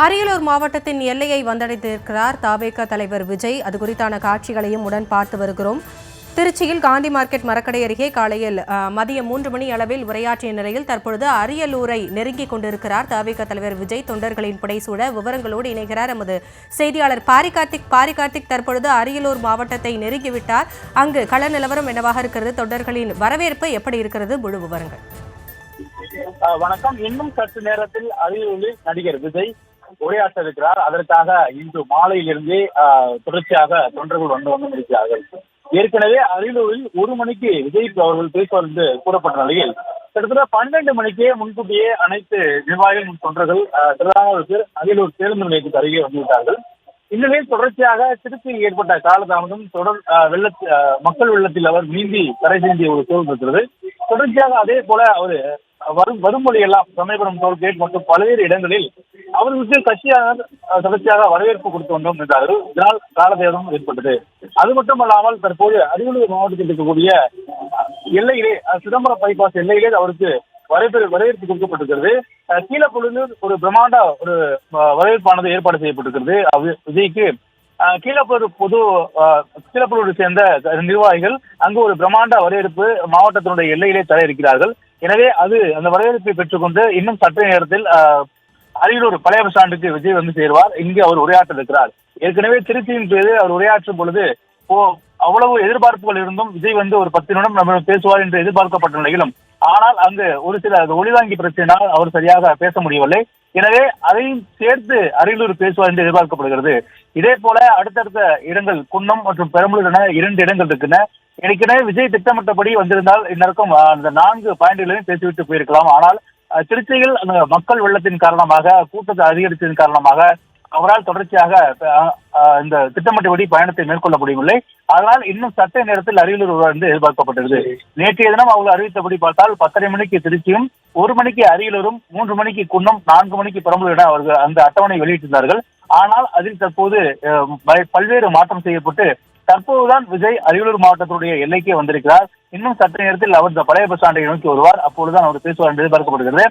அரியலூர் மாவட்டத்தின் எல்லையை வந்தடைந்திருக்கிறார் தவேக தலைவர் விஜய். அது குறித்தான காட்சிகளையும் உடன் பார்த்து வருகிறோம். திருச்சியில் காந்தி மார்க்கெட் மரக்கடை அருகே காலையில் மதியம் 3 மணி அளவில் உரையாற்றிய நிலையில் தற்பொழுது அரியலூரை நெருங்கிக் கொண்டிருக்கிறார் தவேக தலைவர் விஜய். தொண்டர்களின் புடைசூழ விவரங்களோடு இணைகிறார் எமது செய்தியாளர் பாரிகார்த்திக். தற்பொழுது அரியலூர் மாவட்டத்தை நெருங்கிவிட்டார். அங்கு கள நிலவரம் என்னவாக இருக்கிறது? தொண்டர்களின் வரவேற்பு எப்படி இருக்கிறது? முழு விவரங்கள். வணக்கம். இன்னும் சற்று நேரத்தில் அரியலூரில் நடிகர் விஜய் உரையாற்ற இருக்கிறார். அதற்காக இன்று மாலையிலிருந்தே தொடர்ச்சியாக தொண்டர்கள் வந்து இருக்கிறார்கள். ஏற்கனவே அரியலூரில் 1 மணிக்கு விஜய் அவர்கள் பேசுவார் என்று கூறப்பட்ட நிலையில் கிட்டத்தட்ட 12 மணிக்கே முன்கூட்டியே அனைத்து நிர்வாகிகள் தொண்டர்கள் திரளானவர்கள் அரியலூர் பேருந்து நிலையத்துக்கு அருகே வந்துவிட்டார்கள். இந்நிலையில் தொடர்ச்சியாக திருச்சியில் ஏற்பட்ட காலதாமதம் மக்கள் வெள்ளத்தில் அவர் நீந்தி கரை சேர்ந்திய ஒரு சூழல் இருக்கிறது. தொடர்ச்சியாக அதே போல அவர் வரும்பொழி எல்லாம் சமயபுரம் டோல்கேட் மற்றும் பல்வேறு இடங்களில் அவர்களுக்கு கட்சியாளர் தொடர்ச்சியாக வரவேற்பு கொடுத்து வந்தோம் என்றார்கள். இதனால் காலதேவம் ஏற்பட்டது. அது மட்டுமல்லாமல் தற்போது அரியலூர் மாவட்டத்தில் இருக்கக்கூடிய எல்லையிலே சிதம்பரம் பைபாஸ் எல்லையிலே அவருக்கு வரவேற்பு கொடுக்கப்பட்டிருக்கிறது. கீழப்பள்ளூரில் ஒரு பிரம்மாண்ட ஒரு வரவேற்பானது ஏற்பாடு செய்யப்பட்டிருக்கிறது. விஜய்க்கு கீழப்பள்ளூரை சேர்ந்த நிர்வாகிகள் அங்கு ஒரு பிரம்மாண்ட வரவேற்பு மாவட்டத்தினுடைய எல்லையிலே தர இருக்கிறார்கள். எனவே அந்த வரவேற்பை பெற்றுக்கொண்டு இன்னும் சற்று நேரத்தில் அரியலூர் பழைய பஸ் ஸ்டாண்டுக்கு விஜய் வந்து சேருவார். இங்கு அவர் உரையாற்ற இருக்கிறார். ஏற்கனவே திருச்சியின் பேரு அவர் உரையாற்றும் பொழுது அவ்வளவு எதிர்பார்ப்புகள் இருந்தும் விஜய் வந்து ஒரு 10 நிமிடம் நம்ம பேசுவார் என்று எதிர்பார்க்கப்பட்ட நிலையிலும் ஆனால் அங்கு ஒரு சில ஒளிவாங்கி பிரச்சனையால் அவர் சரியாக பேச முடியவில்லை. எனவே அதையும் சேர்த்து அரியலூர் பேசுவார் என்று எதிர்பார்க்கப்படுகிறது. இதே போல அடுத்தடுத்த இடங்கள் குன்னம் மற்றும் பெரம்பலூர் என 2 இடங்கள் இருக்கின்றன. ஏற்கனவே விஜய் திட்டமிட்டபடி வந்திருந்தால் இந்நேரம் அந்த 4 பாயிண்ட்களையும் பேசிவிட்டு போயிருக்கலாம். ஆனால் திருச்சியில் அந்த மக்கள் வெள்ளத்தின் காரணமாக கூட்டத்தை அதிகரித்ததன் காரணமாக அவரால் தொடர்ச்சியாக இந்த திட்டமிட்டபடி பயணத்தை மேற்கொள்ள முடியவில்லை. அதனால் இன்னும் சற்று நேரத்தில் அரியலூர் வந்து எதிர்பார்க்கப்பட்டது. நேற்றைய தினம் அவர்கள் அறிவித்தபடி பார்த்தால் 10:30 மணிக்கு திருச்சியும், 1 மணிக்கு அரியலூரும், 3 மணிக்கு குன்னம், 4 மணிக்கு பெரம்பலூர் என அவர்கள் அந்த அட்டவணை வெளியிட்டிருந்தார்கள். ஆனால் அதில் தற்போது பல்வேறு மாற்றம் செய்யப்பட்டு தற்போதுதான் விஜய் அரியலூர் மாவட்டத்துடைய எல்லைக்கே வந்திருக்கிறார். இன்னும் சற்று நேரத்தில் அவர் இந்த பழைய பஸ் ஸ்டாண்டை நோக்கி வருவார். அப்பொழுதுதான் அவர் பேசுவார் என்று எதிர்பார்க்கப்படுகிறது.